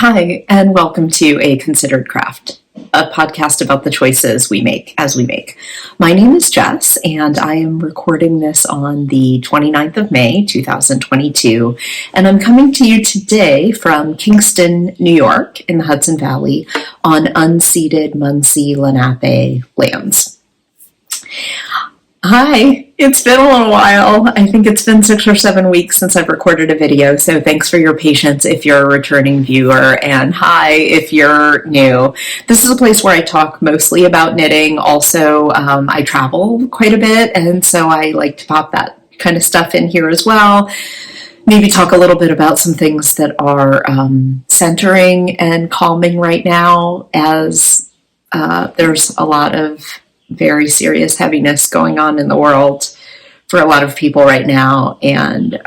Hi, and welcome to A Considered Craft, a podcast about the choices we make as we make. My name is Jess, and I am recording this on the 29th of May, 2022, and I'm coming to you today from Kingston, New York, in the Hudson Valley, on unceded Munsee Lenape lands. Hi, it's been a little while. I think it's been 6 or 7 weeks since I've recorded a video, so thanks for your patience if you're a returning viewer, and hi if you're new. This is a place where I talk mostly about knitting. Also, I travel quite a bit, and so I like to pop that kind of stuff in here as well. Maybe talk a little bit about some things that are centering and calming right now, as there's a lot of very serious heaviness going on in the world for a lot of people right now. And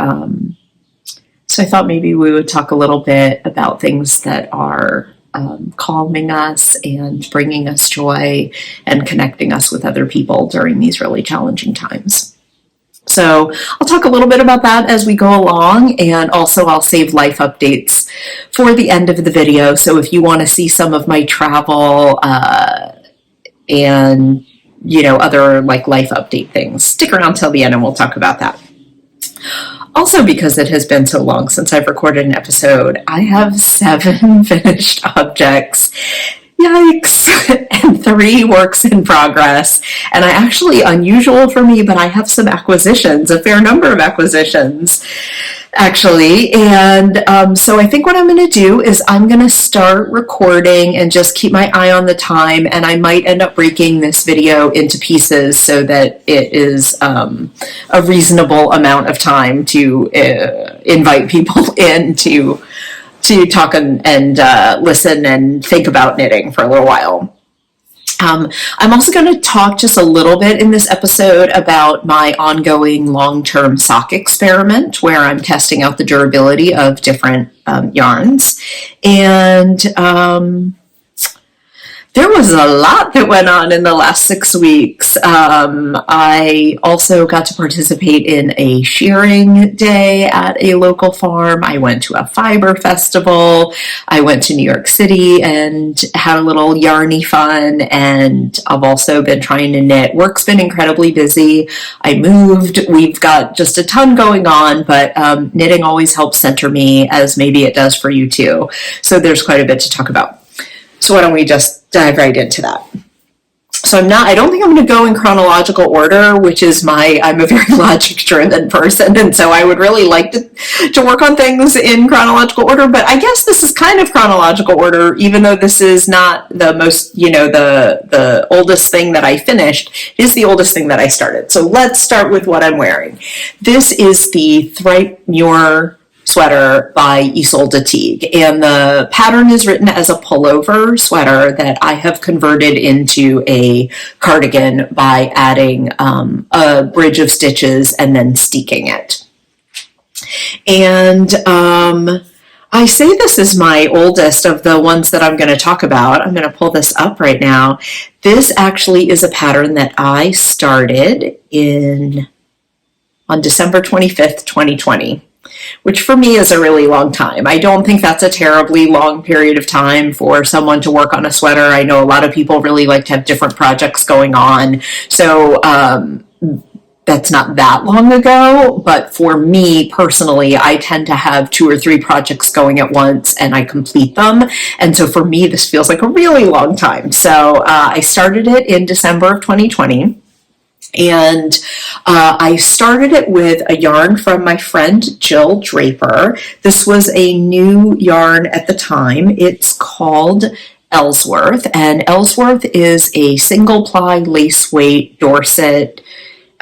so I thought maybe we would talk a little bit about things that are calming us and bringing us joy and connecting us with other people during these really challenging times. So I'll talk a little bit about that as we go along, and also I'll save life updates for the end of the video. So if you want to see some of my travel and other like life update things, stick around till the end and we'll talk about that. Also, because it has been so long since I've recorded an episode, I have 7 finished objects. Yikes! And 3 works in progress. And I actually, unusual for me, but I have some acquisitions, a fair number of acquisitions, actually. And so I think what I'm going to do is I'm going to start recording and just keep my eye on the time. And I might end up breaking this video into pieces so that it is a reasonable amount of time to invite people in to talk and listen and think about knitting for a little while. I'm also going to talk just a little bit in this episode about my ongoing long-term sock experiment, where I'm testing out the durability of different yarns. And there was a lot that went on in the last 6 weeks. I also got to participate in a shearing day at a local farm. I went to a fiber festival. I went to New York City and had a little yarny fun. And I've also been trying to knit. Work's been incredibly busy. I moved. We've got just a ton going on, but knitting always helps center me, as maybe it does for you too. So there's quite a bit to talk about. So why don't we just dive right into that? So I don't think I'm going to go in chronological order, which is I'm a very logic-driven person, and so I would really like to work on things in chronological order, but I guess this is kind of chronological order, even though this is not the most, the oldest thing that I finished. It is the oldest thing that I started. So let's start with what I'm wearing. This is the Thripe Muir sweater by Isolde Teague, and the pattern is written as a pullover sweater that I have converted into a cardigan by adding a bridge of stitches and then steeking it. And I say this is my oldest of the ones that I'm going to talk about. I'm going to pull this up right now. This actually is a pattern that I started on December 25th, 2020. Which for me is a really long time. I don't think that's a terribly long period of time for someone to work on a sweater. I know a lot of people really like to have different projects going on. So that's not that long ago. But for me personally, I tend to have 2 or 3 projects going at once and I complete them. And so for me, this feels like a really long time. So I started it in December of 2020. And I started it with a yarn from my friend Jill Draper. This was a new yarn at the time. It's called Ellsworth, and Ellsworth is a single ply lace weight Dorset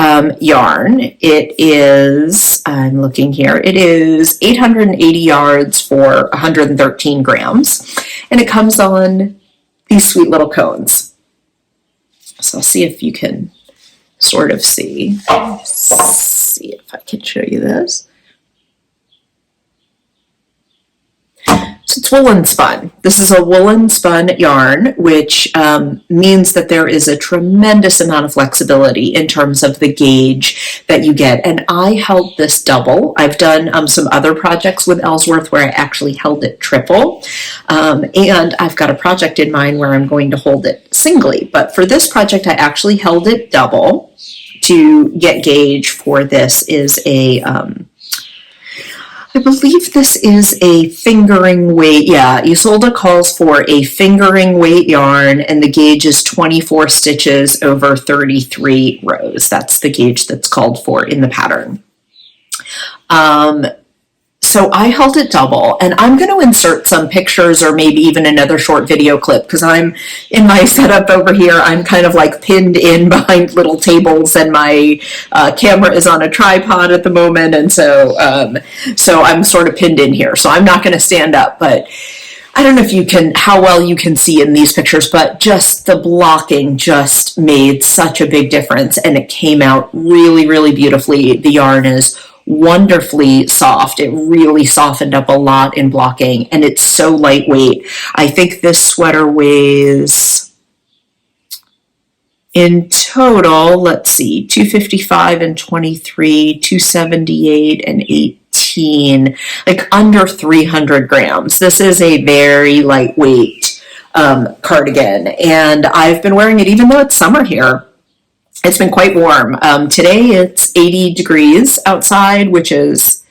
yarn. It is, I'm looking here, it is 880 yards for 113 grams, and it comes on these sweet little cones. So I'll see if you can sort of see if I can show you this. So it's woolen spun. This is a woolen spun yarn, which means that there is a tremendous amount of flexibility in terms of the gauge that you get. And I held this double. I've done some other projects with Ellsworth where I actually held it triple. And I've got a project in mind where I'm going to hold it singly. But for this project, I actually held it double. To get gauge for this is a I believe this is a fingering weight. Yeah, Isolde calls for a fingering weight yarn, and the gauge is 24 stitches over 33 rows. That's the gauge that's called for in the pattern. So I held it double, and I'm going to insert some pictures or maybe even another short video clip because I'm in my setup over here. I'm kind of like pinned in behind little tables, and my camera is on a tripod at the moment, and so I'm sort of pinned in here. So I'm not going to stand up, but I don't know if you can, how well you can see in these pictures, but just the blocking just made such a big difference, and it came out really, really beautifully. The yarn is wonderfully soft. It really softened up a lot in blocking, and it's so lightweight. I think this sweater weighs in total, let's see, 255 and 23, 278 and 18, like under 300 grams. This is a very lightweight cardigan, and I've been wearing it even though it's summer here. It's been quite warm. Today it's 80 degrees outside, which is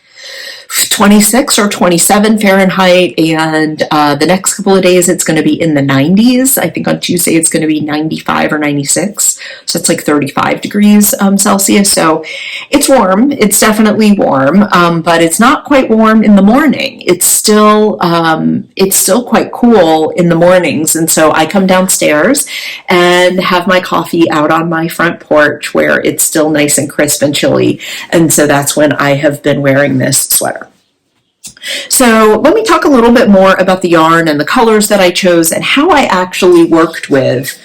26 or 27 Fahrenheit, and the next couple of days it's going to be in the 90s. I think on Tuesday it's going to be 95 or 96, so it's like 35 degrees Celsius. So it's warm. It's definitely warm, but it's not quite warm in the morning. It's still quite cool in the mornings, and so I come downstairs and have my coffee out on my front porch where it's still nice and crisp and chilly, and so that's when I have been wearing this sweater. So let me talk a little bit more about the yarn and the colors that I chose and how I actually worked with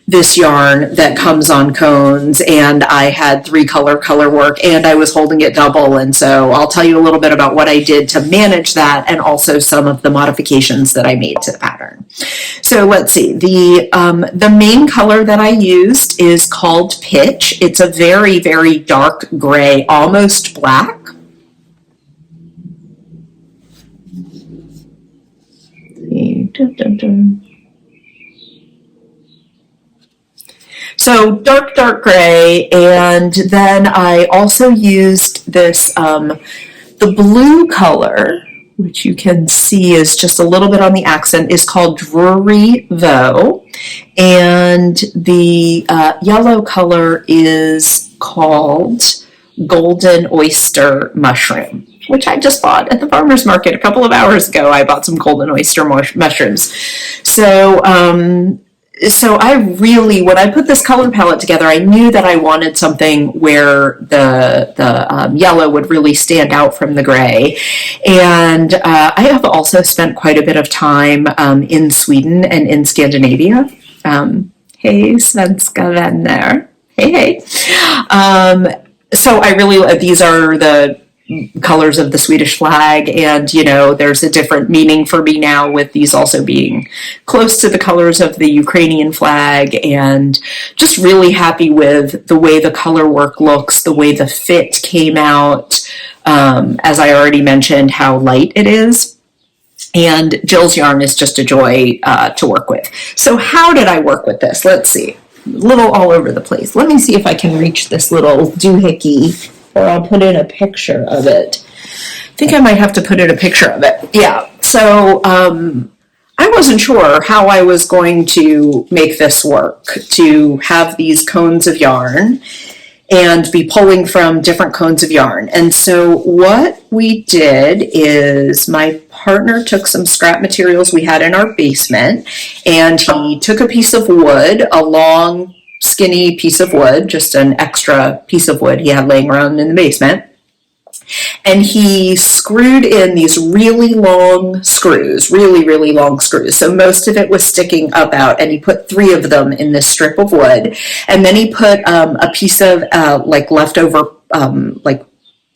this yarn that comes on cones. And I had 3-color work, and I was holding it double, and so I'll tell you a little bit about what I did to manage that and also some of the modifications that I made to the pattern. So let's see, the main color that I used is called Pitch. It's a very, very dark gray, almost black. So dark gray, and then I also used this, the blue color, which you can see is just a little bit on the accent, is called Drury Veau, and the yellow color is called Golden Oyster Mushroom, which I just bought at the farmer's market a couple of hours ago. I bought some golden oyster mushrooms. So I really, when I put this color palette together, I knew that I wanted something where the yellow would really stand out from the gray. And I have also spent quite a bit of time in Sweden and in Scandinavia. Hey, svenska vänner. Hey. So I really, these are the colors of the Swedish flag, and there's a different meaning for me now with these also being close to the colors of the Ukrainian flag, and just really happy with the way the color work looks, the way the fit came out, as I already mentioned, how light it is. And Jill's yarn is just a joy to work with. So how did I work with this? Let's see. A little all over the place. Let me see if I can reach this little doohickey, or I'll put in a picture of it. I think I might have to put in a picture of it. Yeah, so I wasn't sure how I was going to make this work, to have these cones of yarn and be pulling from different cones of yarn. And so what we did is my partner took some scrap materials we had in our basement, and he took a piece of wood, a long, skinny piece of wood, just an extra piece of wood he had laying around in the basement, and he screwed in these really long screws, really long screws. So most of it was sticking up out, and he put 3 of them in this strip of wood, and then he put a piece of like leftover like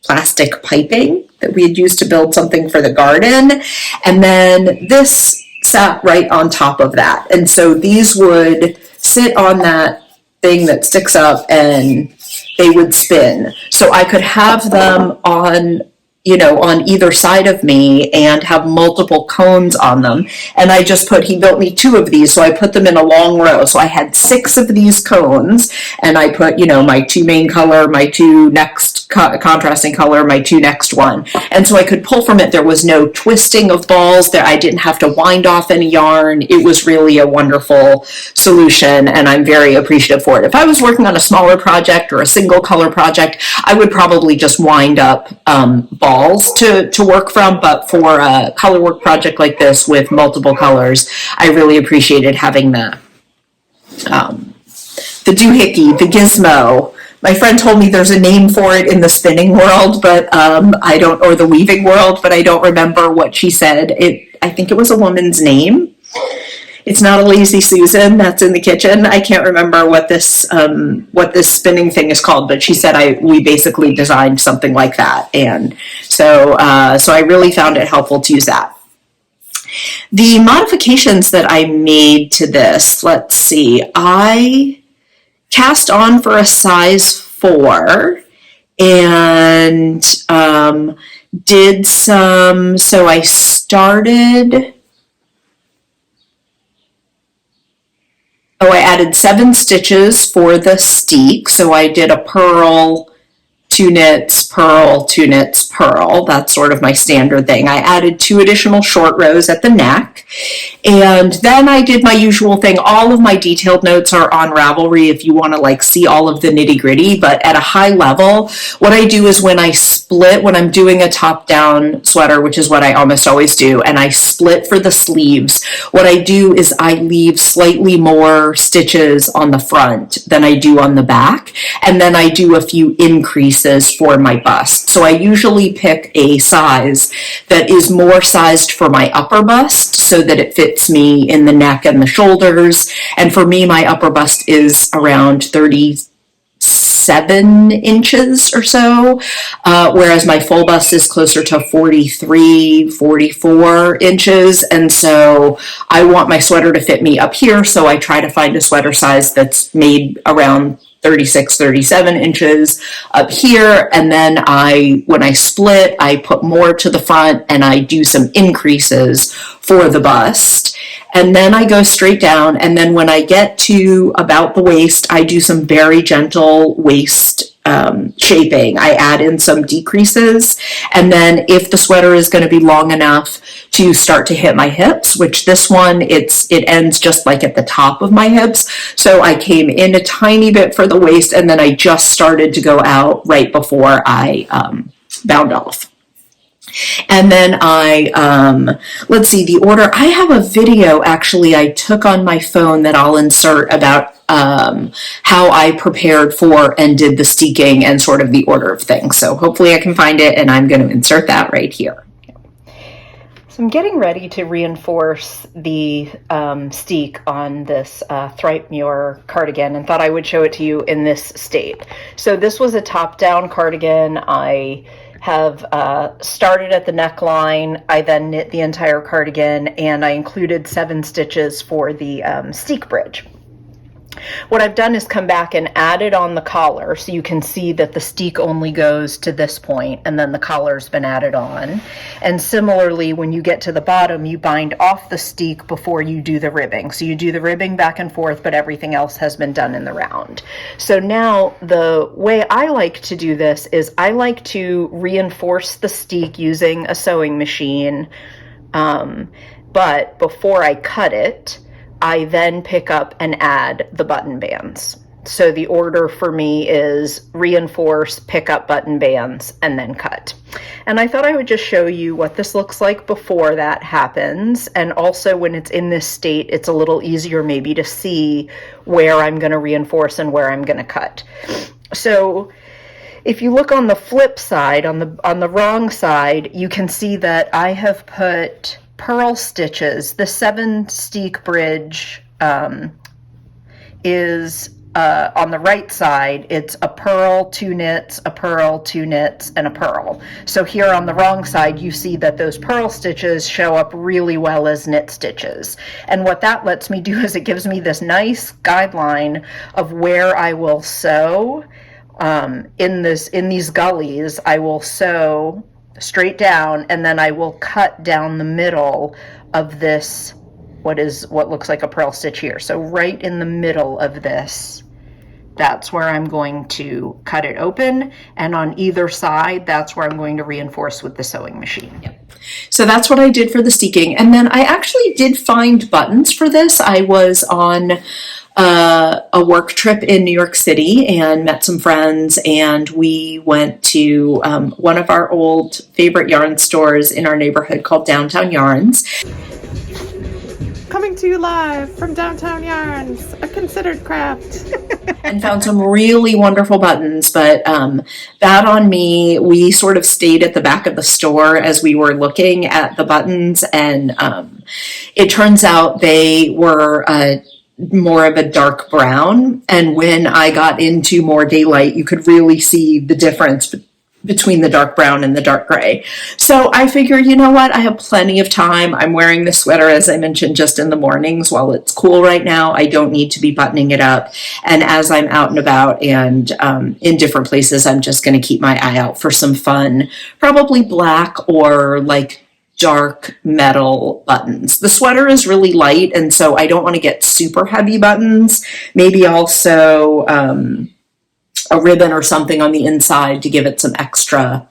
plastic piping that we had used to build something for the garden. And then this sat right on top of that. And so these would sit on that thing that sticks up and they would spin. So I could have them on, on either side of me and have multiple cones on them. And he built me 2 of these, so I put them in a long row. So I had 6 of these cones, and I put, my 2 main color, my 2 next contrasting color, my 2 next one. And so I could pull from it. There was no twisting of balls there. I didn't have to wind off any yarn. It was really a wonderful solution, and I'm very appreciative for it. If I was working on a smaller project or a single color project, I would probably just wind up balls to work from, but for a color work project like this with multiple colors, I really appreciated having the doohickey, the gizmo. My friend told me there's a name for it in the spinning world, but or the weaving world, but I don't remember what she said. I think it was a woman's name. It's not a Lazy Susan that's in the kitchen. I can't remember what this spinning thing is called, but she said we basically designed something like that, and so I really found it helpful to use that. The modifications that I made to this, let's see, I cast on for a size 4 and did some. So I started. I added 7 stitches for the steek. So I did a purl, 2 knits, purl, 2 knits, purl. That's sort of my standard thing. I added 2 additional short rows at the neck. And then I did my usual thing. All of my detailed notes are on Ravelry if you want to see all of the nitty gritty. But at a high level, what I do is when I'm doing a top down sweater, which is what I almost always do, and I split for the sleeves, what I do is I leave slightly more stitches on the front than I do on the back. And then I do a few increases for my bust. So I usually pick a size that is more sized for my upper bust so that it fits me in the neck and the shoulders. And for me, my upper bust is around 37 inches or so, whereas my full bust is closer to 43, 44 inches. And so I want my sweater to fit me up here, so I try to find a sweater size that's made around 36, 37 inches up here. And then when I split, I put more to the front and I do some increases for the bust. And then I go straight down. And then when I get to about the waist, I do some very gentle waist shaping. I add in some decreases. And then if the sweater is going to be long enough to start to hit my hips, which this one, it ends just like at the top of my hips. So I came in a tiny bit for the waist, and then I just started to go out right before I bound off. And then let's see, the order. I have a video actually I took on my phone that I'll insert about how I prepared for and did the steeking and sort of the order of things. So hopefully I can find it, and I'm going to insert that right here. So I'm getting ready to reinforce the steek on this Thripe Muir cardigan, and thought I would show it to you in this state. So this was a top-down cardigan. I have started at the neckline. I then knit the entire cardigan, and I included 7 stitches for the steek bridge. What I've done is come back and added on the collar, so you can see that the steek only goes to this point, and then the collar's been added on. And similarly, when you get to the bottom, you bind off the steek before you do the ribbing. So you do the ribbing back and forth, but everything else has been done in the round. So now the way I like to do this is I like to reinforce the steek using a sewing machine, but before I cut it, I then pick up and add the button bands. So the order for me is reinforce, pick up button bands, and then cut. And I thought I would just show you what this looks like before that happens. And also when it's in this state, it's a little easier maybe to see where I'm going to reinforce and where I'm going to cut. So if you look on the flip side, on the wrong side, you can see that I have put purl stitches. The 7 steek bridge is on the right side, it's a purl, 2 knits, a purl, 2 knits, and a purl. So here on the wrong side, you see that those purl stitches show up really well as knit stitches. And what that lets me do is it gives me this nice guideline of where I will sew. In these gullies, I will sew straight down, and then I will cut down the middle of this, what looks like a purl stitch here. So right in the middle of this, that's where I'm going to cut it open, and on either side, that's where I'm going to reinforce with the sewing machine. Yep. So that's what I did for the steeking. And then I actually did find buttons for this. I was on a work trip in New York City and met some friends, and we went to one of our old favorite yarn stores in our neighborhood called Downtown Yarns. Coming to you live from Downtown Yarns, a considered craft. And found some really wonderful buttons, but bad on me, we sort of stayed at the back of the store as we were looking at the buttons, and it turns out they were more of a dark brown, and when I got into more daylight, you could really see the difference between the dark brown and the dark gray. So I figure, you know what, I have plenty of time. I'm wearing the sweater, as I mentioned, just in the mornings while it's cool right now. I don't need to be buttoning it up. And as I'm out and about and in different places, I'm just going to keep my eye out for some fun, probably black or like dark metal buttons. The sweater is really light, and so I don't want to get super heavy buttons. Maybe also a ribbon or something on the inside to give it some extra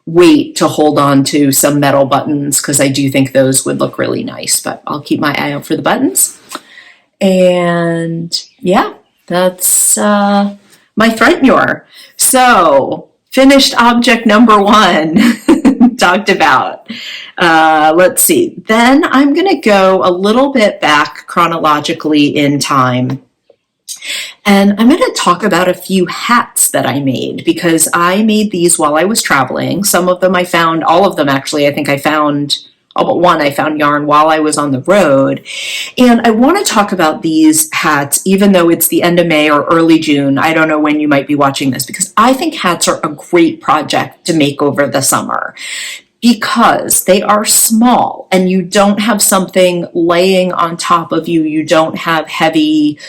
weight to hold on to some metal buttons, because I do think those would look really nice, but I'll keep my eye out for the buttons. And yeah, that's my Thripe Muir. So finished object number 1 talked about. Let's see. Then I'm going to go a little bit back chronologically in time. And I'm going to talk about a few hats that I made, because I made these while I was traveling. Some of them I found, all of them actually, I think I found, all but one I found yarn while I was on the road. And I want to talk about these hats, even though it's the end of May or early June. I don't know when you might be watching this, because I think hats are a great project to make over the summer, because they are small and you don't have something laying on top of you. You don't have heavy,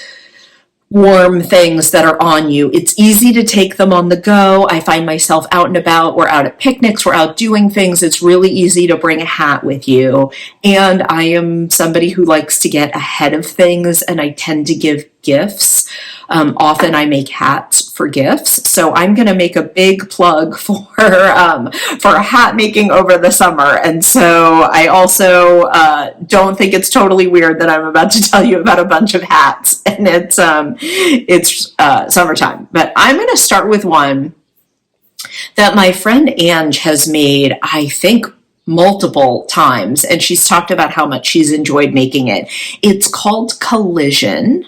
warm things that are on you. It's easy to take them on the go. I find myself out and about. We're out at picnics. We're out doing things. It's really easy to bring a hat with you. And I am somebody who likes to get ahead of things, and I tend to give gifts. Often I make hats for gifts. So I'm going to make a big plug for a hat making over the summer. And so I also don't think it's totally weird that I'm about to tell you about a bunch of hats, and it's summertime. But I'm going to start with one that my friend Ange has made, I think, multiple times, and she's talked about how much she's enjoyed making it. It's called Kollisjon.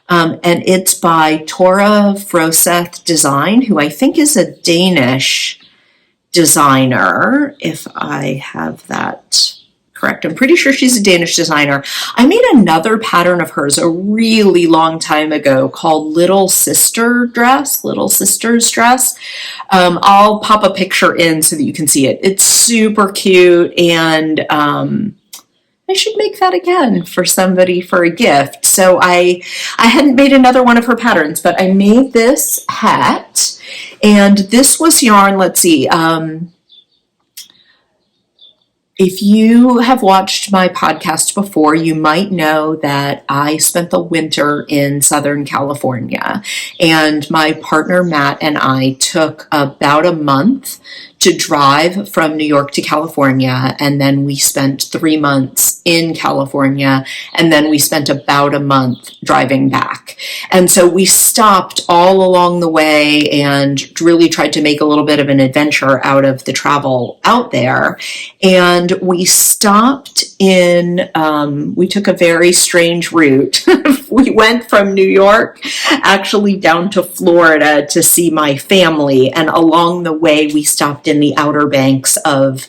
And it's by Tora Froseth Design, who I think is a Danish designer, if I have that correct. I'm pretty sure she's a Danish designer. I made another pattern of hers a really long time ago called Little Sister's Dress. I'll pop a picture in so that you can see it. It's super cute, and I should make that again for somebody for a gift. So I hadn't made another one of her patterns, but I made this hat, and this was yarn, let's see, if you have watched my podcast before, you might know that I spent the winter in Southern California, and my partner Matt and I took about a month to drive from New York to California, and then we spent 3 months in California, and then we spent about a month driving back. And so we stopped all along the way and really tried to make a little bit of an adventure out of the travel out there. And we stopped in, we took a very strange route. We went from New York actually down to Florida to see my family, and along the way we stopped in the Outer Banks of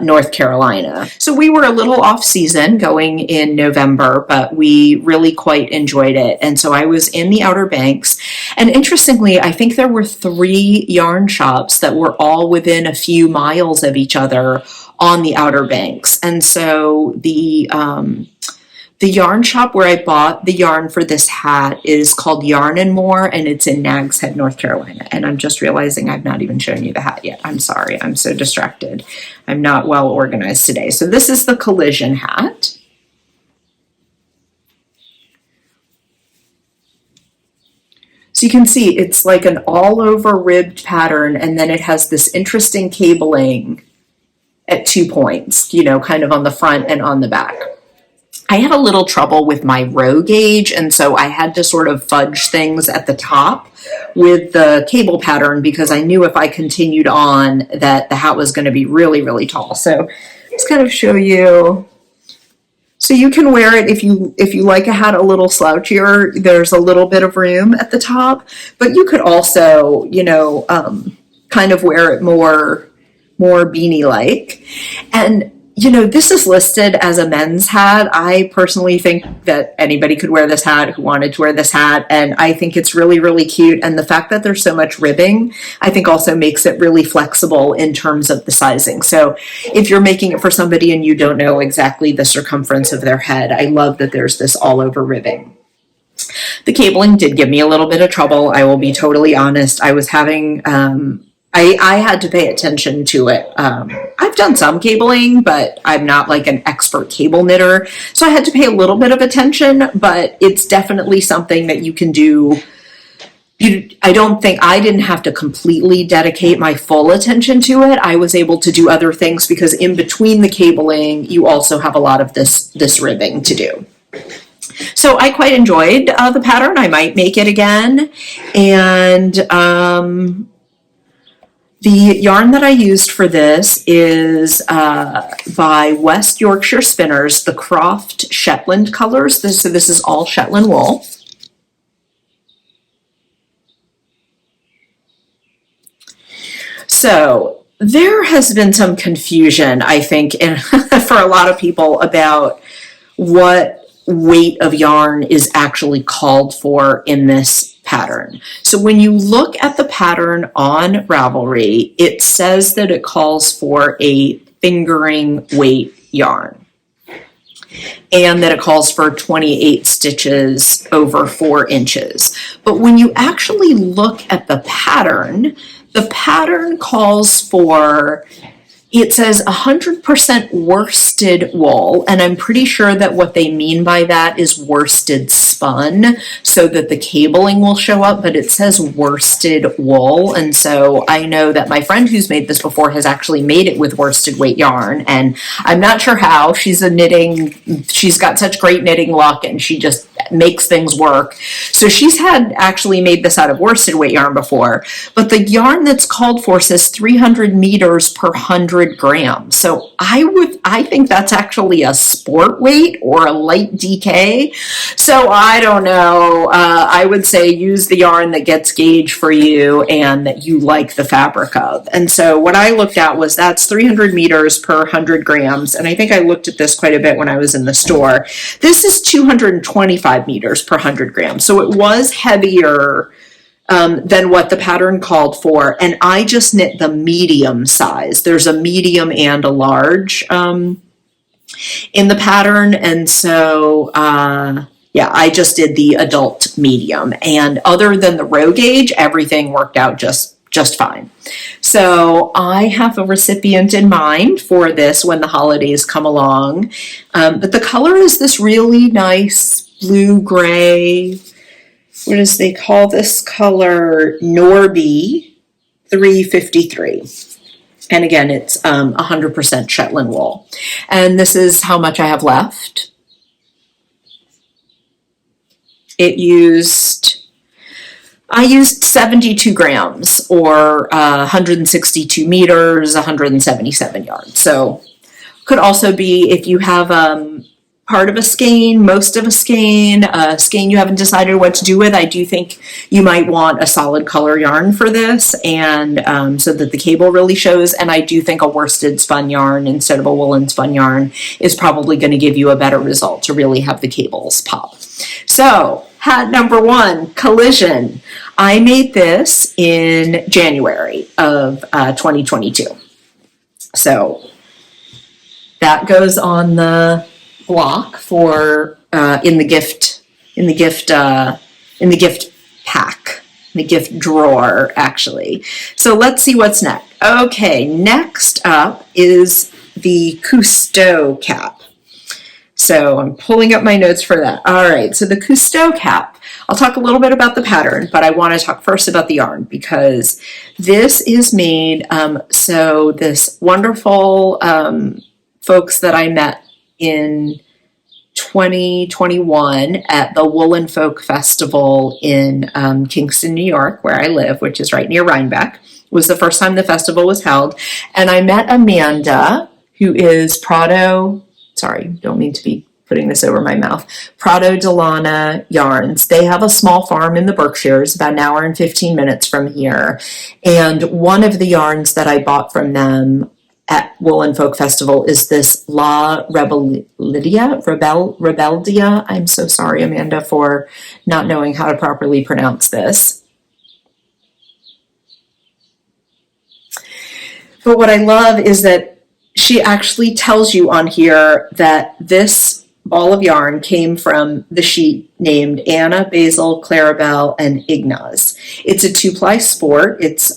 North Carolina. So we were a little off season going in November, but we really quite enjoyed it. And so I was in the Outer Banks. And interestingly, I think there were 3 yarn shops that were all within a few miles of each other on the Outer Banks. And so the yarn shop where I bought the yarn for this hat is called Yarn and More, and it's in Nags Head, North Carolina. And I'm just realizing I've not even shown you the hat yet. I'm sorry. I'm so distracted. I'm not well organized today. So this is the Kollisjon hat. So you can see it's like an all over ribbed pattern, and then it has this interesting cabling at 2 points, you know, kind of on the front and on the back. I had a little trouble with my row gauge, and so I had to sort of fudge things at the top with the cable pattern because I knew if I continued on that the hat was going to be really, really tall. So let's kind of show you. So you can wear it if you like a hat a little slouchier. There's a little bit of room at the top, but you could also, you know, kind of wear it more beanie-like. And you know, this is listed as a men's hat. I personally think that anybody could wear this hat who wanted to wear this hat, and I think it's really, really cute. And the fact that there's so much ribbing, I think also makes it really flexible in terms of the sizing. So if you're making it for somebody and you don't know exactly the circumference of their head, I love that there's this all over ribbing. The cabling did give me a little bit of trouble. I will be totally honest. I was having, I had to pay attention to it. I've done some cabling, but I'm not like an expert cable knitter. So I had to pay a little bit of attention, but it's definitely something that you can do. I didn't have to completely dedicate my full attention to it. I was able to do other things because in between the cabling, you also have a lot of this ribbing to do. So I quite enjoyed the pattern. I might make it again. And, the yarn that I used for this is by West Yorkshire Spinners, the Croft Shetland colors. So this is all Shetland wool. So there has been some confusion, I think, for a lot of people about what weight of yarn is actually called for in this pattern. So when you look at the pattern on Ravelry, it says that it calls for a fingering weight yarn and that it calls for 28 stitches over 4 inches. But when you actually look at the pattern calls for, it says 100% worsted wool, and I'm pretty sure that what they mean by that is worsted spun so that the cabling will show up, but it says worsted wool. And so I know that my friend who's made this before has actually made it with worsted weight yarn, and I'm not sure how. She's got such great knitting luck, and she just makes things work. So she's had actually made this out of worsted weight yarn before, but the yarn that's called for says 300 meters per 100 grams. So I think that's actually a sport weight or a light DK. So I don't know. I would say use the yarn that gets gauge for you and that you like the fabric of. And so what I looked at was that's 300 meters per 100 grams. And I think I looked at this quite a bit when I was in the store. This is 225 meters per 100 grams. So it was heavier than what the pattern called for, and I just knit the medium size. There's a medium and a large in the pattern, and so yeah, I just did the adult medium, and other than the row gauge, everything worked out just fine. So I have a recipient in mind for this when the holidays come along, but the color is this really nice blue-gray. What does they call this color? Norby 353. And again, it's 100% Shetland wool. And this is how much I have left. I used 72 grams or 162 meters, 177 yards. So could also be if you have part of a skein, most of a skein you haven't decided what to do with, I do think you might want a solid color yarn for this, and so that the cable really shows. And I do think a worsted spun yarn instead of a woolen spun yarn is probably going to give you a better result to really have the cables pop. So hat number 1, Kollisjon. I made this in January of 2022. So that goes on the block for in the gift pack, the gift drawer, actually. So let's see what's next. Okay, next up is the Cousteau Cap. So I'm pulling up my notes for that. All right, so the Cousteau Cap. I'll talk a little bit about the pattern, but I want to talk first about the yarn, because this is made, so this wonderful folks that I met in 2021 at the Woolen Folk Festival in Kingston, New York, where I live, which is right near Rhinebeck. It was the first time the festival was held. And I met Amanda, who is Prado, sorry, don't mean to be putting this over my mouth, Prado de Lana yarns. They have a small farm in the Berkshires, about an hour and 15 minutes from here. And one of the yarns that I bought from them at Woolen Folk Festival is this La Rebeldia. I'm so sorry, Amanda, for not knowing how to properly pronounce this. But what I love is that she actually tells you on here that this ball of yarn came from the sheep named Anna, Basil, Clarabelle, and Ignaz. It's a 2-ply sport. It's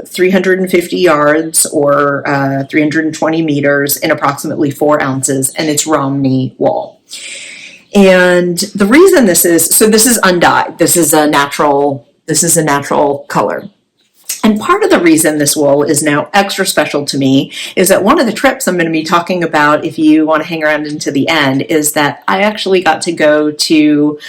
350 yards or 320 meters in approximately 4 ounces, and it's Romney wool. And the reason this is, so this is undyed. This is a natural color. And part of the reason this wool is now extra special to me is that one of the trips I'm going to be talking about, if you want to hang around into the end, is that I actually got to go to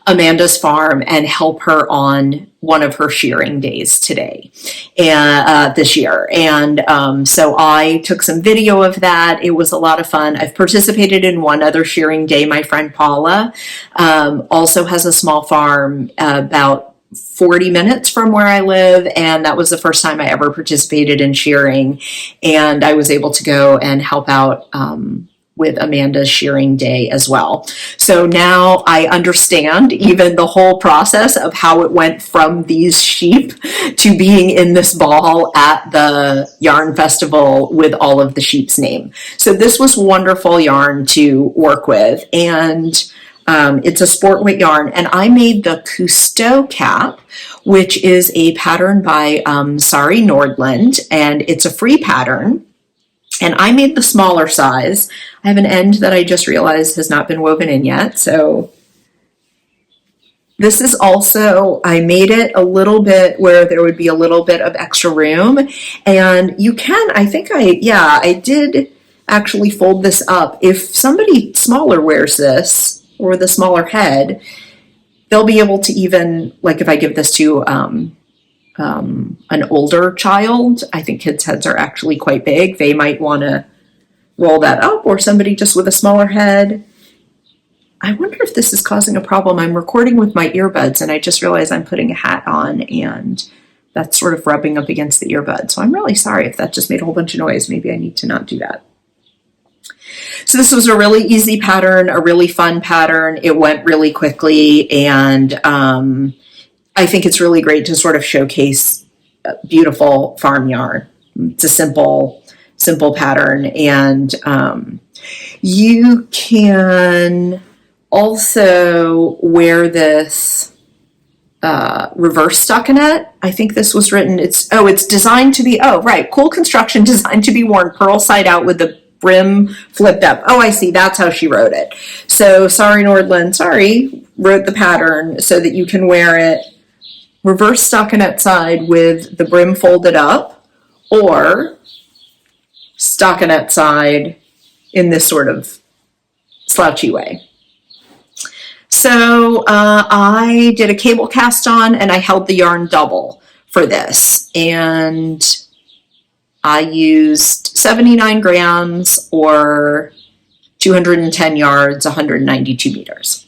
Amanda's farm and help her on one of her shearing days today, and this year. And so I took some video of that. It was a lot of fun. I've participated in one other shearing day. My friend Paula also has a small farm about 40 minutes from where I live, and that was the first time I ever participated in shearing, and I was able to go and help out with Amanda's shearing day as well. So now I understand even the whole process of how it went from these sheep to being in this ball at the yarn festival with all of the sheep's name. So this was wonderful yarn to work with, and it's a sport weight yarn, and I made the Cousteau Cap, which is a pattern by Sari Nordland, and it's a free pattern. And I made the smaller size. I have an end that I just realized has not been woven in yet. So this is also, I made it a little bit where there would be a little bit of extra room. And you can, I did actually fold this up. If somebody smaller wears this, or the smaller head, they'll be able to even, like if I give this to an older child, I think kids' heads are actually quite big. They might want to roll that up, or somebody just with a smaller head. I wonder if this is causing a problem. I'm recording with my earbuds, and I just realized I'm putting a hat on, and that's sort of rubbing up against the earbud. So I'm really sorry if that just made a whole bunch of noise. Maybe I need to not do that. So this was a really easy pattern, a really fun pattern. It went really quickly, and I think it's really great to sort of showcase beautiful farm yarn. It's a simple pattern, and you can also wear this reverse stockinette. I think this was written, it's designed to be, cool construction, designed to be worn pearl side out with the brim flipped up. Oh, I see. That's how she wrote it. So Sari Nordland, wrote the pattern so that you can wear it reverse stockinette side with the brim folded up, or stockinette side in this sort of slouchy way. So I did a cable cast on, and I held the yarn double for this, and I used 79 grams or 210 yards, 192 meters.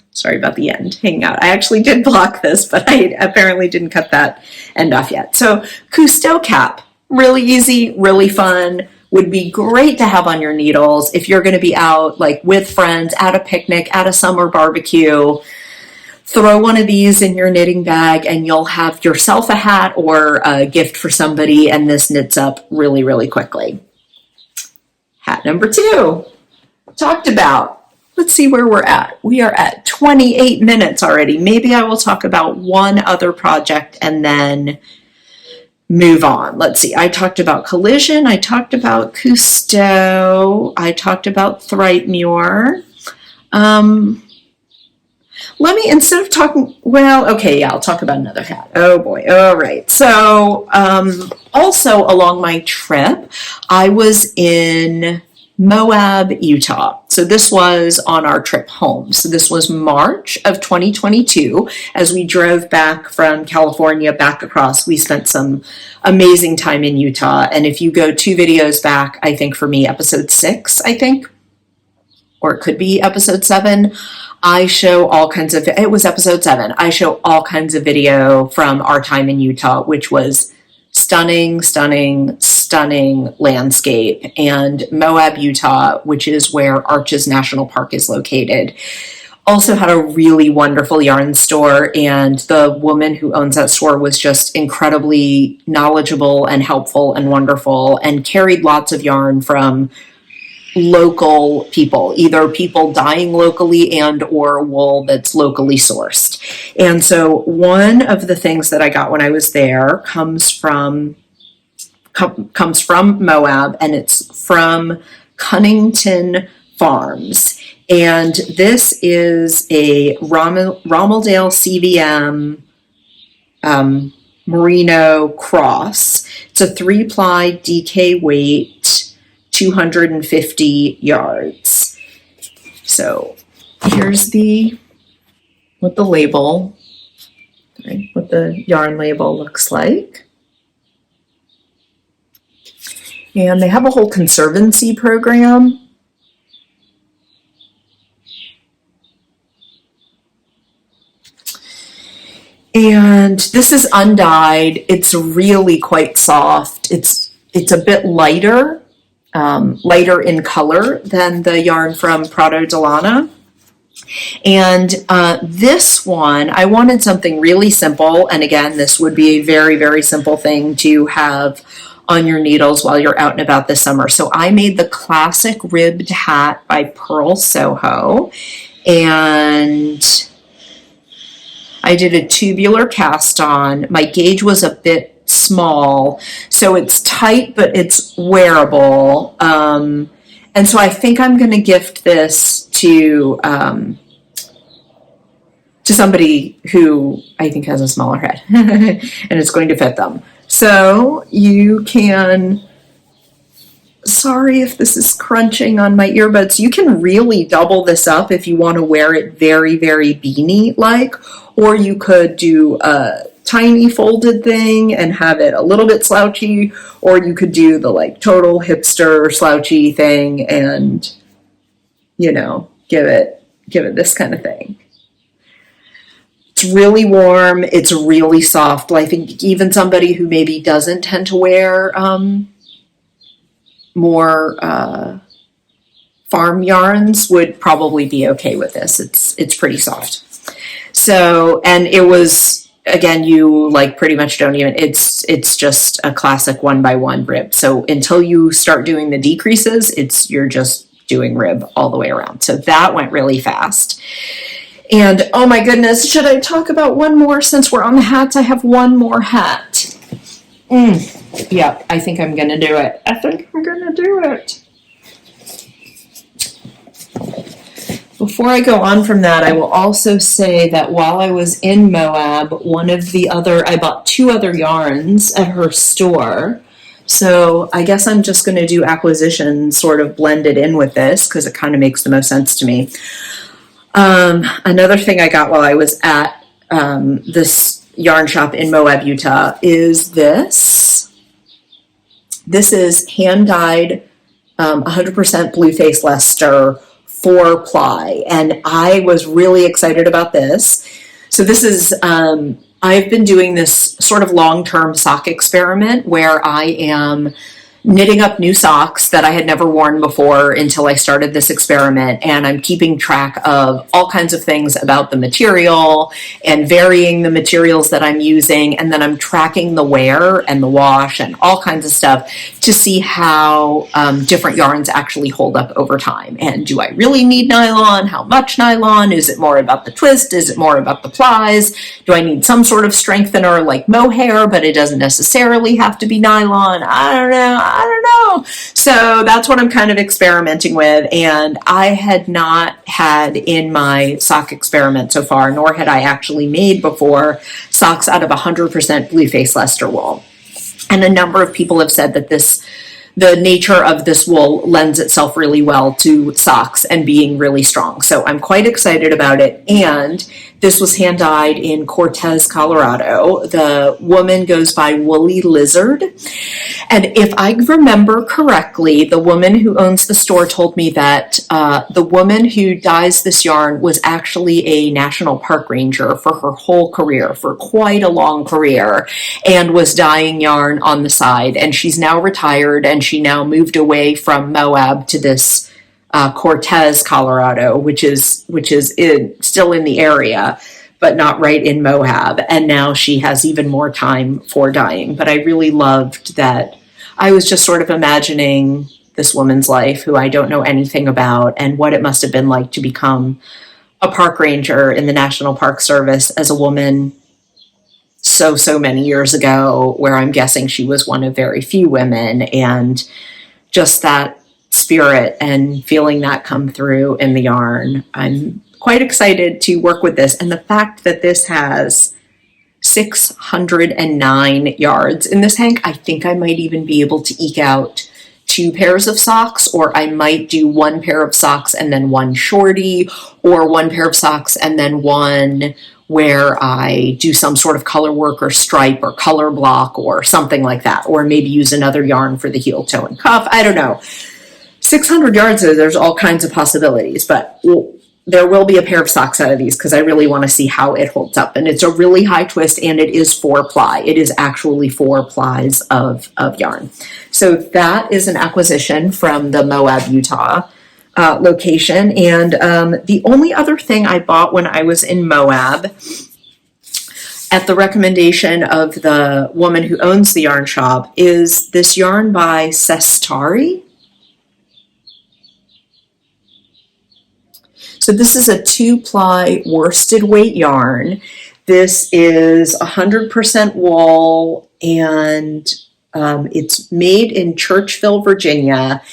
Sorry about the end hanging out. I actually did block this, but I apparently didn't cut that end off yet. So Cousteau Cap, really easy, really fun, would be great to have on your needles if you're going to be out like with friends, at a picnic, at a summer barbecue. Throw one of these in your knitting bag and you'll have yourself a hat or a gift for somebody, and this knits up really, really quickly. Hat number 2, talked about. Let's see where we're at. We are at 28 minutes already. Maybe I will talk about one other project and then move on. Let's see. I talked about Kollisjon. I talked about Cousteau. I talked about Thripe Muir. Let me, instead of talking, well, okay, yeah, I'll talk about another hat. Oh boy. All right. So, also along my trip, I was in Moab, Utah. So this was on our trip home. So this was March of 2022. As we drove back from California back across, we spent some amazing time in Utah. And if you go 2 videos back, I think for me, episode 6, I think, or it could be episode 7, I show all kinds of, it was episode 7. I show all kinds of video from our time in Utah, which was stunning, stunning, stunning landscape. And Moab, Utah, which is where Arches National Park is located, also had a really wonderful yarn store. And the woman who owns that store was just incredibly knowledgeable and helpful and wonderful, and carried lots of yarn from local people, either people dyeing locally and or wool that's locally sourced. And so one of the things that I got when I was there comes from Moab, and it's from Cunnington Farms. And this is a Rommeldale CVM merino cross. It's a 3-ply DK weight, 250 yards. So here's what the label, right, what the yarn label looks like. And they have a whole conservancy program. And this is undyed. It's really quite soft. It's a bit lighter in color than the yarn from Prado de Lana. And this one, I wanted something really simple. And again, this would be a very, very simple thing to have on your needles while you're out and about this summer. So I made the classic ribbed hat by Pearl Soho, and I did a tubular cast on. My gauge was a bit small, so it's tight, but it's wearable. And so I think I'm going to gift this to somebody who I think has a smaller head, and it's going to fit them. So you can, sorry if this is crunching on my earbuds, you can really double this up if you want to wear it very, very beanie-like, or you could do a tiny folded thing and have it a little bit slouchy, or you could do the like total hipster slouchy thing and, you know, give it this kind of thing. It's really warm. It's really soft. I think even somebody who maybe doesn't tend to wear more farm yarns would probably be okay with this. It's pretty soft. So, and it was, again, you like pretty much don't even, it's just a classic 1x1 rib. So until you start doing the decreases, you're just doing rib all the way around. So that went really fast. And oh my goodness, should I talk about one more? Since we're on the hats, I have one more hat. Yeah, I think I'm going to do it. Before I go on from that, I will also say that while I was in Moab, I bought 2 other yarns at her store. So I guess I'm just going to do acquisition sort of blended in with this because it kind of makes the most sense to me. Another thing I got while I was at this yarn shop in Moab, Utah is this. This is hand-dyed 100% Blueface Leicester 4-ply. And I was really excited about this. So this is, I've been doing this sort of long-term sock experiment where I am knitting up new socks that I had never worn before until I started this experiment. And I'm keeping track of all kinds of things about the material and varying the materials that I'm using. And then I'm tracking the wear and the wash and all kinds of stuff to see how different yarns actually hold up over time. And do I really need nylon? How much nylon? Is it more about the twist? Is it more about the plies? Do I need some sort of strengthener like mohair, but it doesn't necessarily have to be nylon? I don't know. So that's what I'm kind of experimenting with. And I had not had in my sock experiment so far, nor had I actually made before, socks out of 100% Blueface Leicester wool. And a number of people have said that the nature of this wool lends itself really well to socks and being really strong. So I'm quite excited about it. And this was hand dyed in Cortez, Colorado. The woman goes by Woolly Lizard. And if I remember correctly, the woman who owns the store told me that the woman who dyes this yarn was actually a national park ranger for her whole career, for quite a long career, and was dyeing yarn on the side. And she's now retired, and she now moved away from Moab to this Cortez, Colorado, which is still in the area, but not right in Moab. And now she has even more time for dyeing. But I really loved that. I was just sort of imagining this woman's life, who I don't know anything about, and what it must have been like to become a park ranger in the National Park Service as a woman so many years ago, where I'm guessing she was one of very few women, and just that spirit and feeling that come through in the yarn. I'm quite excited to work with this. And the fact that this has 609 yards in this hank, I think I might even be able to eke out 2 pairs of socks, or I might do 1 pair of socks and then 1 shorty, or 1 pair of socks and then 1 where I do some sort of color work or stripe or color block or something like that, or maybe use another yarn for the heel, toe, and cuff. I don't know. 600 yards, there's all kinds of possibilities, but there will be a pair of socks out of these because I really want to see how it holds up. And it's a really high twist, and it is 4-ply. It is actually 4 plies of yarn. So that is an acquisition from the Moab, Utah location. And the only other thing I bought when I was in Moab, at the recommendation of the woman who owns the yarn shop, is this yarn by Sestari. So this is a 2-ply worsted weight yarn. This is 100% wool, and it's made in Churchville, Virginia.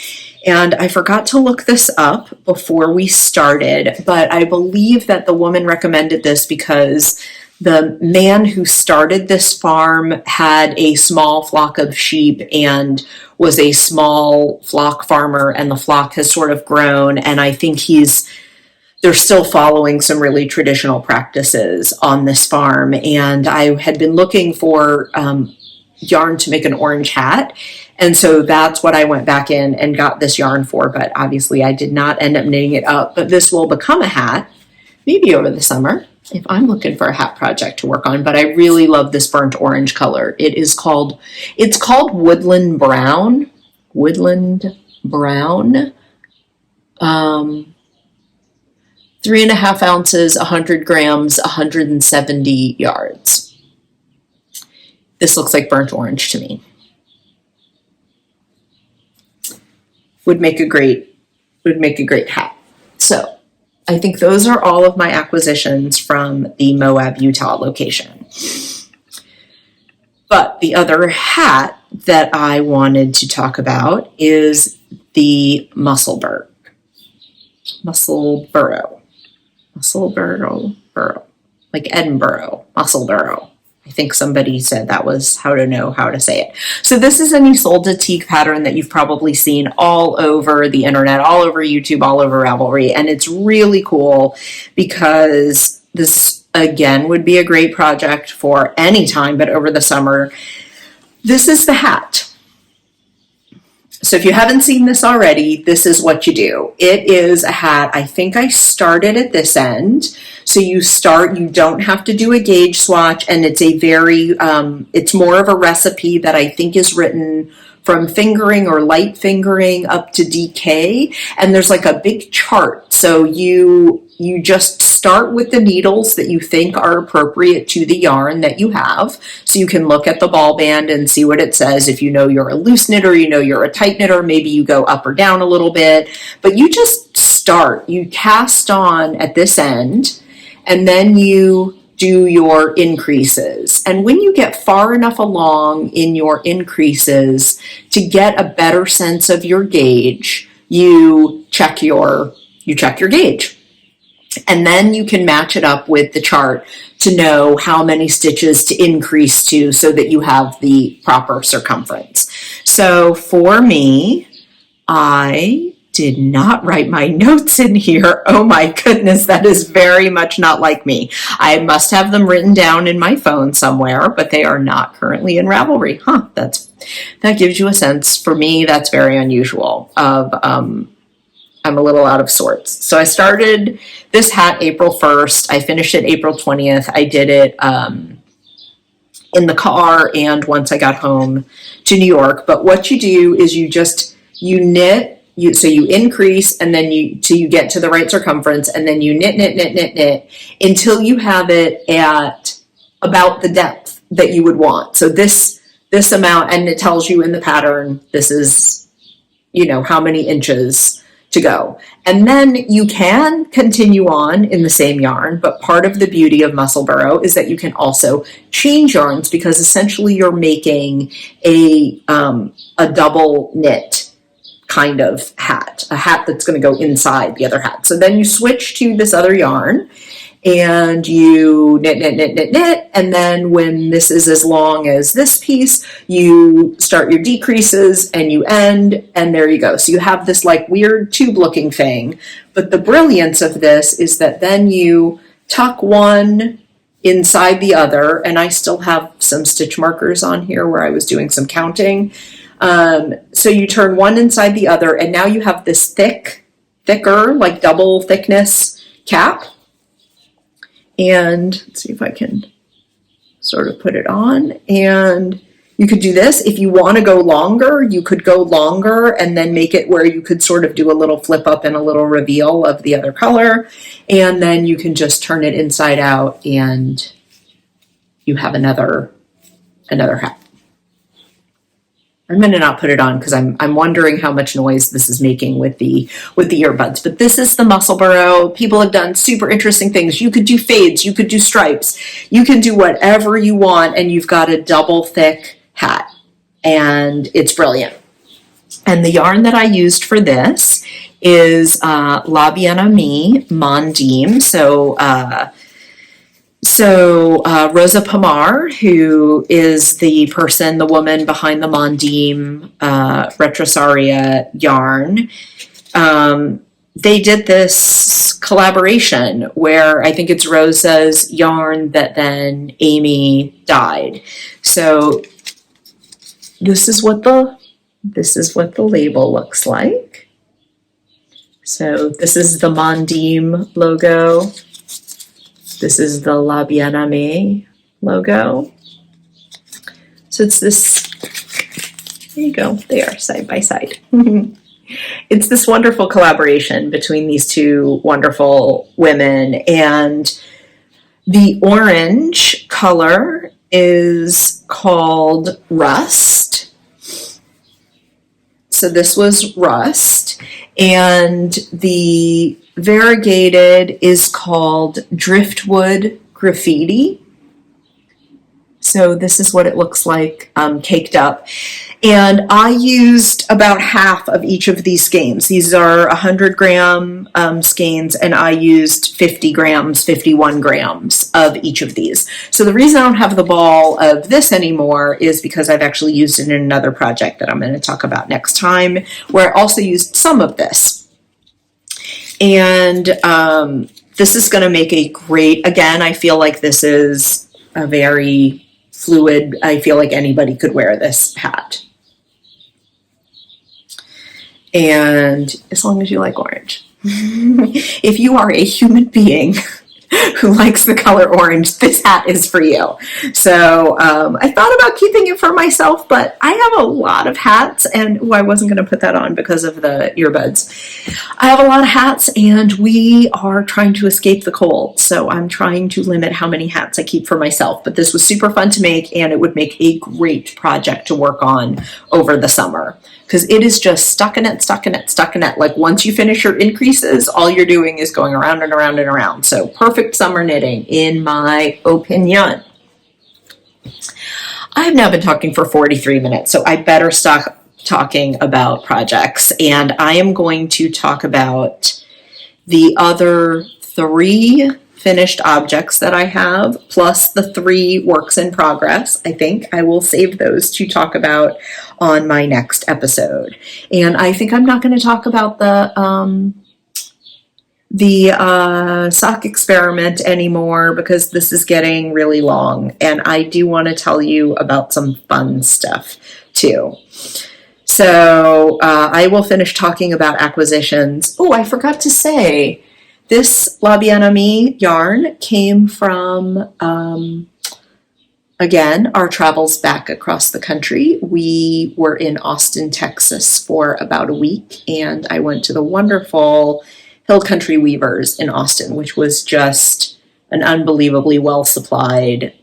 And I forgot to look this up before we started, but I believe that the woman recommended this because the man who started this farm had a small flock of sheep and was a small flock farmer, and the flock has sort of grown, and I think they're still following some really traditional practices on this farm. And I had been looking for yarn to make an orange hat. And so that's what I went back in and got this yarn for. But obviously I did not end up knitting it up. But this will become a hat, maybe over the summer, if I'm looking for a hat project to work on. But I really love this burnt orange color. It's called Woodland Brown. Woodland Brown. 3.5 ounces, 100 grams, 170 yards. This looks like burnt orange to me. Would make a great hat. So I think those are all of my acquisitions from the Moab, Utah location. But the other hat that I wanted to talk about is the Musselburgh, like Edinburgh, Musselburgh. I think somebody said that was how to say it. So this is an Isolde teak pattern that you've probably seen all over the internet, all over YouTube, all over Ravelry. And it's really cool because this, again, would be a great project for any time, but over the summer. This is the hat. So if you haven't seen this already, this is what you do. It is a hat. I think I started at this end. So you don't have to do a gauge swatch, and it's a very, it's more of a recipe that I think is written from fingering or light fingering up to DK. And there's like a big chart. So you just start with the needles that you think are appropriate to the yarn that you have. So you can look at the ball band and see what it says. If you know you're a loose knitter, you know you're a tight knitter, maybe you go up or down a little bit, but you just start. You cast on at this end, and then you do your increases. And when you get far enough along in your increases to get a better sense of your gauge, you check your gauge. And then you can match it up with the chart to know how many stitches to increase to so that you have the proper circumference. So for me, I did not write my notes in here. Oh my goodness, that is very much not like me. I must have them written down in my phone somewhere, but they are not currently in Ravelry. That gives you a sense. For me, that's very unusual of, I'm a little out of sorts. So I started this hat April 1st. I finished it April 20th. I did it in the car and once I got home to New York. But what you do is you knit, so you increase, and then till you get to the right circumference, and then you knit until you have it at about the depth that you would want. So this amount, and it tells you in the pattern, this is, how many inches to go. And then you can continue on in the same yarn, but part of the beauty of Musselburgh is that you can also change yarns, because essentially you're making a double knit kind of hat, a hat that's going to go inside the other hat. So then you switch to this other yarn and you knit, and then when this is as long as this piece, you start your decreases and you end, and there you go. So you have this like weird tube looking thing, but the brilliance of this is that then you tuck one inside the other, and I still have some stitch markers on here where I was doing some counting. So you turn one inside the other, and now you have this thicker, like double thickness cap. And let's see if I can sort of put it on. And you could do this. If you want to go longer, you could go longer and then make it where you could sort of do a little flip up and a little reveal of the other color. And then you can just turn it inside out and you have another hat. I'm going to not put it on because I'm wondering how much noise this is making with the earbuds. But this is the Musselburgh. People have done super interesting things. You could do fades. You could do stripes. You can do whatever you want, and you've got a double thick hat, and it's brilliant. And the yarn that I used for this is La Bien-Aimée Mondim. So Rosa Pomar, who is the woman behind the Mondim Retrosaria yarn, they did this collaboration where I think it's Rosa's yarn that then Amy dyed. So this is what the label looks like. So this is the Mondim logo. This is the La Bien-Aimée logo. So it's this, there you go, they are side by side. It's this wonderful collaboration between these two wonderful women, and the orange color is called Rust. So this was Rust, and the variegated is called Driftwood Graffiti. So this is what it looks like caked up. And I used about half of each of these skeins. These are 100-gram skeins, and I used 51 grams of each of these. So the reason I don't have the ball of this anymore is because I've actually used it in another project that I'm going to talk about next time, where I also used some of this. And this is going to make a great, again, I feel like this is a very fluid, I feel like anybody could wear this hat. And as long as you like orange. If you are a human being who likes the color orange, this hat is for you. So I thought about keeping it for myself, but I have a lot of hats, and I wasn't going to put that on because of the earbuds. I have a lot of hats, and we are trying to escape the cold, so I'm trying to limit how many hats I keep for myself. But this was super fun to make, and it would make a great project to work on over the summer, because it is just stockinette. Like once you finish your increases, all you're doing is going around and around and around. So perfect summer knitting, in my opinion. I've now been talking for 43 minutes, so I better stop talking about projects. And I am going to talk about the other 3 finished objects that I have, plus the 3 works in progress. I think I will save those to talk about on my next episode. And I think I'm not going to talk about the sock experiment anymore, because this is getting really long, and I do want to tell you about some fun stuff too. So I will finish talking about acquisitions. Oh, I forgot to say, this La Bien Amie yarn came from, again, our travels back across the country. We were in Austin, Texas for about a week, and I went to the wonderful Hill Country Weavers in Austin, which was just an unbelievably well-supplied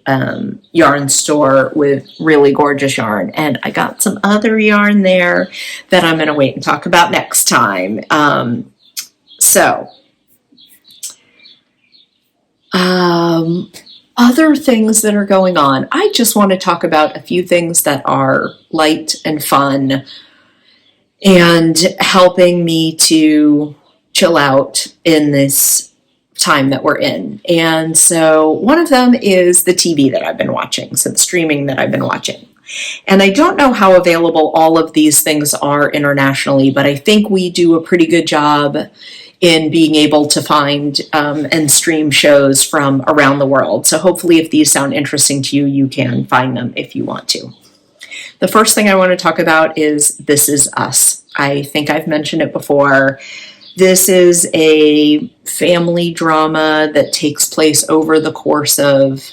yarn store with really gorgeous yarn. And I got some other yarn there that I'm going to wait and talk about next time. Other things that are going on. I just want to talk about a few things that are light and fun and helping me to chill out in this time that we're in. And so one of them is the TV that I've been watching, so the streaming that I've been watching. And I don't know how available all of these things are internationally, but I think we do a pretty good job in being able to find and stream shows from around the world. So hopefully if these sound interesting to you, you can find them if you want to. The first thing I want to talk about is This Is Us. I think I've mentioned it before. This is a family drama that takes place over the course of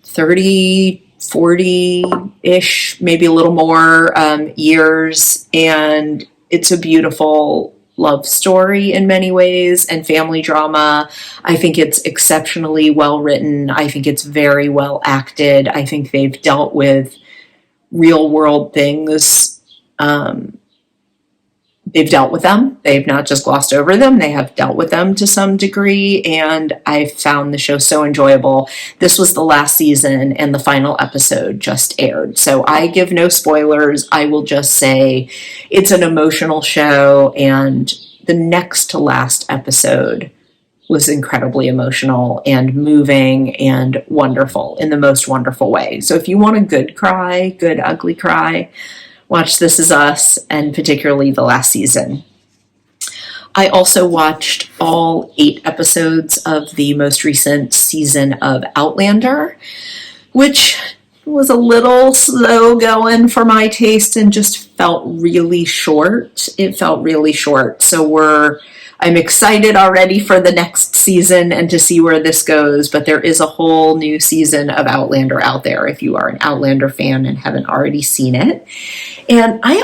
30, 40-ish, maybe a little more years. And it's a beautiful love story in many ways and family drama. I think it's exceptionally well written. I think it's very well acted. I think they've dealt with real world things. They've dealt with them. They've not just glossed over them. They have dealt with them to some degree, and I found the show so enjoyable. This was the last season, and the final episode just aired. So I give no spoilers. I will just say it's an emotional show, and the next to last episode was incredibly emotional and moving and wonderful in the most wonderful way. So if you want a good cry, good ugly cry, watch This Is Us, and particularly the last season. I also watched all 8 episodes of the most recent season of Outlander, which was a little slow going for my taste and just felt really short. It felt really short. So I'm excited already for the next season and to see where this goes, but there is a whole new season of Outlander out there if you are an Outlander fan and haven't already seen it. And I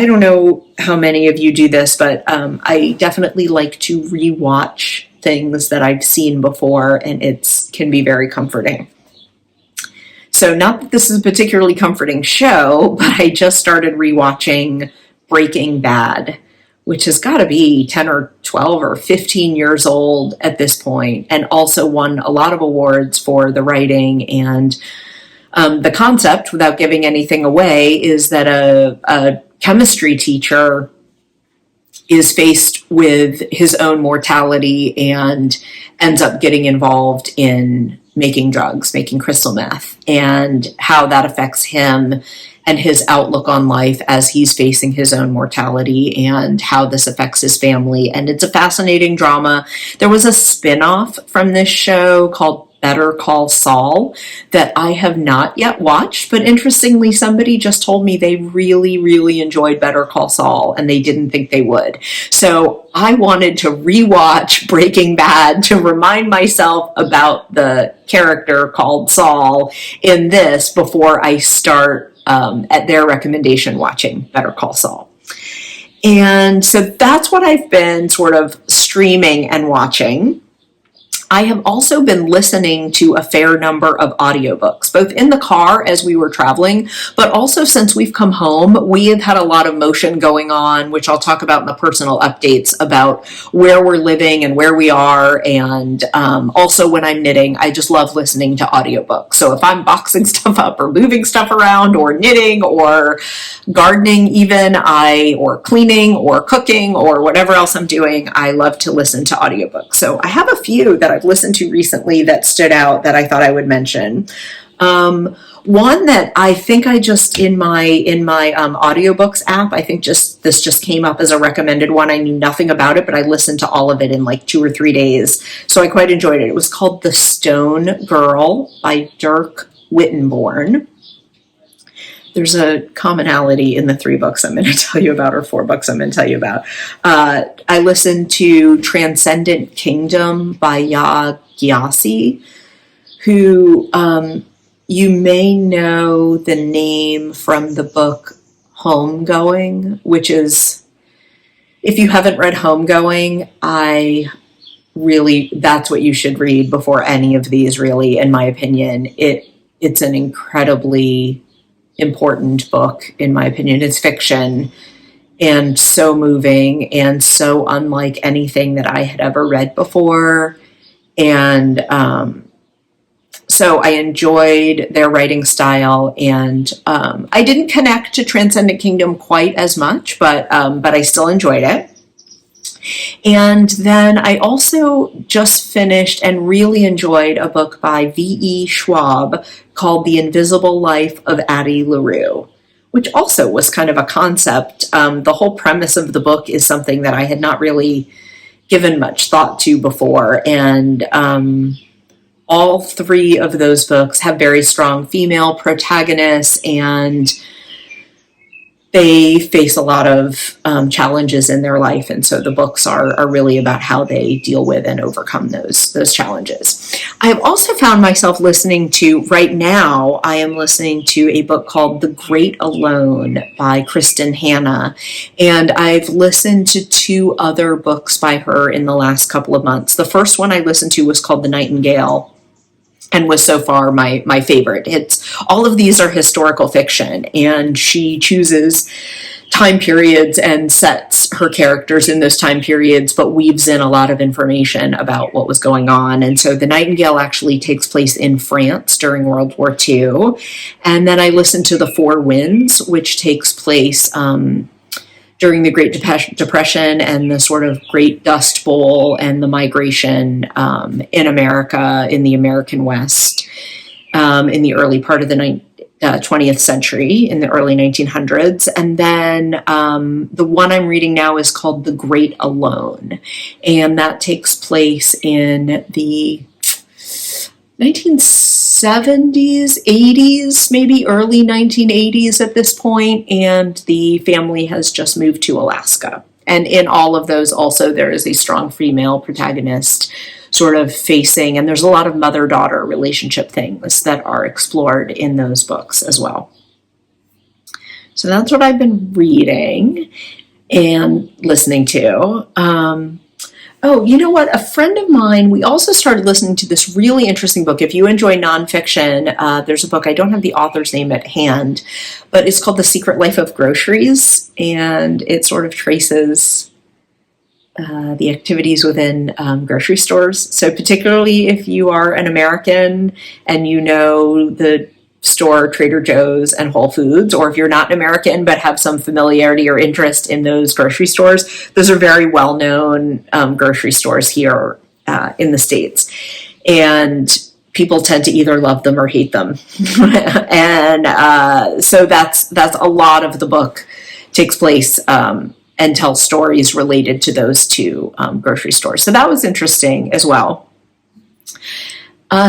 don't know how many of you do this, but I definitely like to rewatch things that I've seen before, and it can be very comforting. So not that this is a particularly comforting show, but I just started rewatching Breaking Bad, which has got to be 10 or 12 or 15 years old at this point, and also won a lot of awards for the writing. And the concept, without giving anything away, is that a chemistry teacher is faced with his own mortality and ends up getting involved in making drugs, making crystal meth, and how that affects him and his outlook on life as he's facing his own mortality, and how this affects his family. And it's a fascinating drama. There was a spin-off from this show called Better Call Saul that I have not yet watched, but interestingly, somebody just told me they really, really enjoyed Better Call Saul and they didn't think they would. So I wanted to rewatch Breaking Bad to remind myself about the character called Saul in this before I start, at their recommendation, watching Better Call Saul. And so that's what I've been sort of streaming and watching. I have also been listening to a fair number of audiobooks, both in the car as we were traveling, but also since we've come home, we have had a lot of motion going on, which I'll talk about in the personal updates about where we're living and where we are. And also when I'm knitting, I just love listening to audiobooks. So if I'm boxing stuff up or moving stuff around or knitting or gardening even, or cleaning or cooking or whatever else I'm doing, I love to listen to audiobooks. So I have a few that I've listened to recently that stood out that I thought I would mention. One that I think I just in my audiobooks app, I think this just came up as a recommended one. I knew nothing about it, but I listened to all of it in like 2 or 3 days. So I quite enjoyed it. It was called The Stone Girl by Dirk Wittenborn. There's a commonality in the 3 books I'm going to tell you about, or 4 books I'm going to tell you about. I listened to Transcendent Kingdom by Yaa Gyasi, who you may know the name from the book Homegoing, which is, if you haven't read Homegoing, that's what you should read before any of these, really, in my opinion. It's an incredibly important book, in my opinion. It's fiction and so moving and so unlike anything that I had ever read before. And so I enjoyed their writing style, and I didn't connect to Transcendent Kingdom quite as much, but I still enjoyed it. And then I also just finished and really enjoyed a book by V.E. Schwab called The Invisible Life of Addie LaRue, which also was kind of a concept. The whole premise of the book is something that I had not really given much thought to before. And all 3 of those books have very strong female protagonists, and they face a lot of challenges in their life. And so the books are really about how they deal with and overcome those challenges. I have also found myself listening to, right now, I am listening to a book called The Great Alone by Kristen Hanna. And I've listened to 2 other books by her in the last couple of months. The first one I listened to was called The Nightingale, and was so far my favorite. All of these are historical fiction, and she chooses time periods and sets her characters in those time periods, but weaves in a lot of information about what was going on. And so The Nightingale actually takes place in France during World War II. And then I listened to The Four Winds, which takes place during the Great Depression and the sort of Great Dust Bowl and the migration in America, in the American West, in the early part of the 20th century, in the early 1900s. And then the one I'm reading now is called The Great Alone, and that takes place in the 1970s, 80s, maybe early 1980s at this point, and the family has just moved to Alaska. And in all of those also there is a strong female protagonist sort of facing, and there's a lot of mother-daughter relationship things that are explored in those books as well. So that's what I've been reading and listening to. Oh, you know what? A friend of mine, we also started listening to this really interesting book. If you enjoy nonfiction, there's a book, I don't have the author's name at hand, but it's called The Secret Life of Groceries, and it sort of traces the activities within grocery stores. So particularly if you are an American and you know the store Trader Joe's and Whole Foods, or if you're not an American but have some familiarity or interest in those grocery stores, those are very well-known grocery stores here in the States. And people tend to either love them or hate them. And so that's a lot of the book takes place and tells stories related to those 2 grocery stores. So that was interesting as well.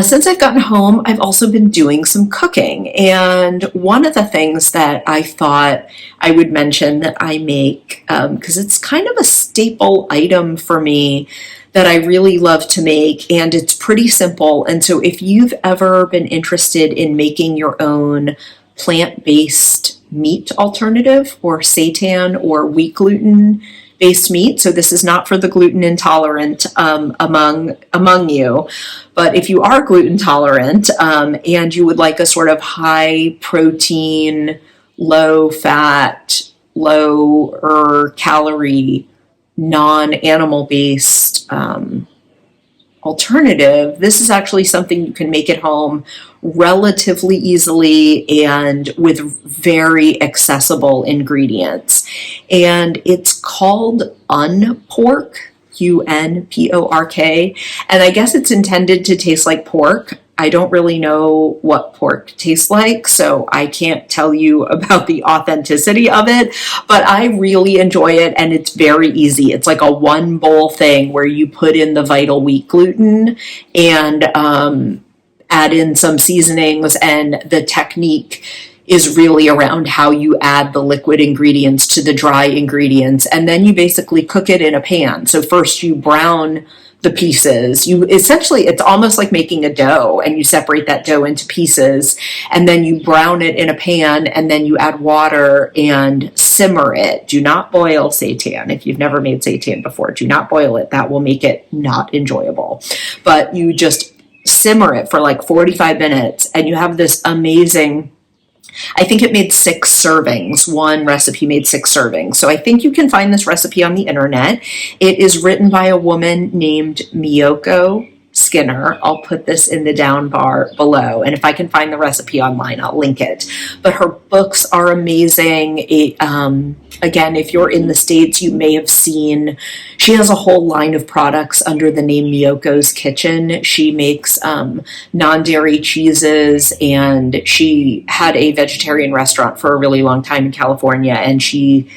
Since I've gotten home, I've also been doing some cooking. And one of the things that I thought I would mention that I make, because it's kind of a staple item for me that I really love to make, and it's pretty simple. And so if you've ever been interested in making your own plant-based meat alternative, or seitan or wheat gluten based meat, so this is not for the gluten intolerant among you, but if you are gluten tolerant and you would like a sort of high protein, low fat, lower calorie, non-animal based alternative, this is actually something you can make at home relatively easily and with very accessible ingredients. And it's called Unpork, Unpork. And I guess it's intended to taste like pork. I don't really know what pork tastes like, so I can't tell you about the authenticity of it, but I really enjoy it, and it's very easy. It's like a one bowl thing where you put in the vital wheat gluten and add in some seasonings, and the technique is really around how you add the liquid ingredients to the dry ingredients, and then you basically cook it in a pan. So first you brown the pieces. You essentially, it's almost like making a dough, and you separate that dough into pieces, and then you brown it in a pan, and then you add water and simmer it. Do not boil seitan. If you've never made seitan before, do not boil it. That will make it not enjoyable. But you just simmer it for like 45 minutes, and you have this amazing, I think it made 6 servings. One recipe made 6 servings. So I think you can find this recipe on the internet. It is written by a woman named Miyoko Skinner. I'll put this in the down bar below. And if I can find the recipe online, I'll link it. But her books are amazing. Again, if you're in the States, you may have seen, she has a whole line of products under the name Miyoko's Kitchen. She makes non-dairy cheeses, and she had a vegetarian restaurant for a really long time in California, and she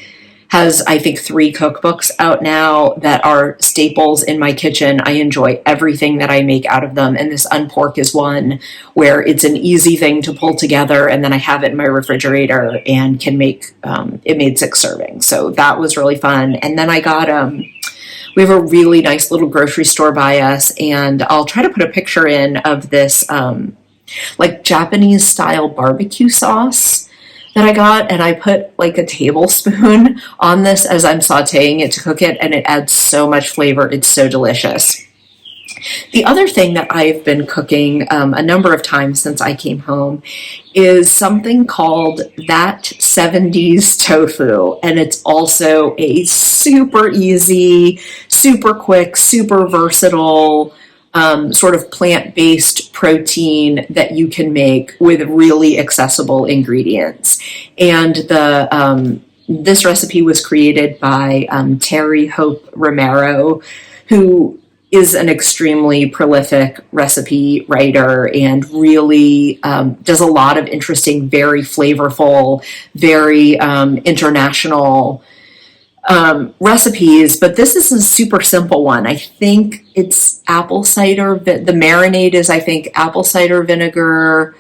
has, I think, 3 cookbooks out now that are staples in my kitchen. I enjoy everything that I make out of them, and this Unpork is one where it's an easy thing to pull together, and then I have it in my refrigerator and can make, it made 6 servings. So that was really fun. And then I got, we have a really nice little grocery store by us, and I'll try to put a picture in of this, like Japanese style barbecue sauce that I got, and I put like a tablespoon on this as I'm sauteing it to cook it, and it adds so much flavor. It's so delicious. The other thing that I've been cooking a number of times since I came home is something called That 70s Tofu, and it's also a super easy, super quick, super versatile sort of plant-based protein that you can make with really accessible ingredients. And this recipe was created by Terry Hope Romero, who is an extremely prolific recipe writer and really does a lot of interesting, very flavorful, very international recipes, but this is a super simple one. I think it's apple cider. The marinade is, I think, apple cider vinegar,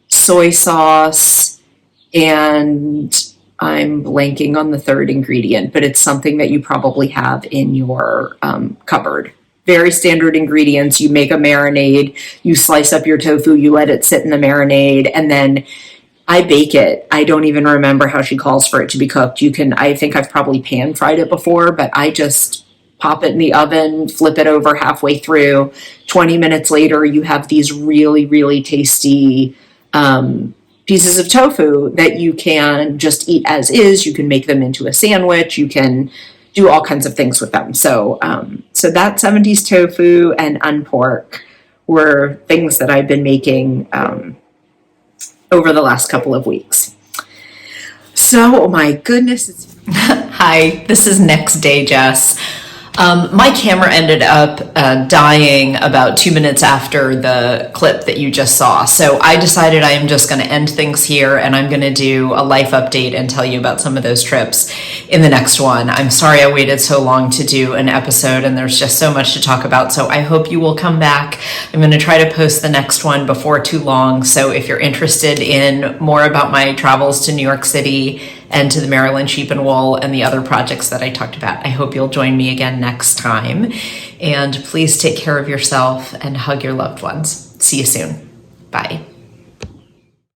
soy sauce, and I'm blanking on the third ingredient, but it's something that you probably have in your cupboard. Very standard ingredients. You make a marinade, you slice up your tofu, you let it sit in the marinade, and then I bake it. I don't even remember how she calls for it to be cooked. I think I've probably pan fried it before, but I just pop it in the oven, flip it over halfway through. 20 minutes later, you have these really, really tasty pieces of tofu that you can just eat as is. You can make them into a sandwich. You can do all kinds of things with them. So that 70s tofu and Unpork were things that I've been making over the last couple of weeks. So, oh my goodness. Hi, this is Next Day Jess. My camera ended up dying about 2 minutes after the clip that you just saw. So I decided I am just going to end things here, and I'm going to do a life update and tell you about some of those trips in the next one. I'm sorry I waited so long to do an episode, and there's just so much to talk about. So I hope you will come back I'm going to try to post the next one before too long. So if you're interested in more about my travels to New York City and to the Maryland Sheep and Wool and the other projects that I talked about, I hope you'll join me again next time. And please take care of yourself and hug your loved ones. See you soon. Bye.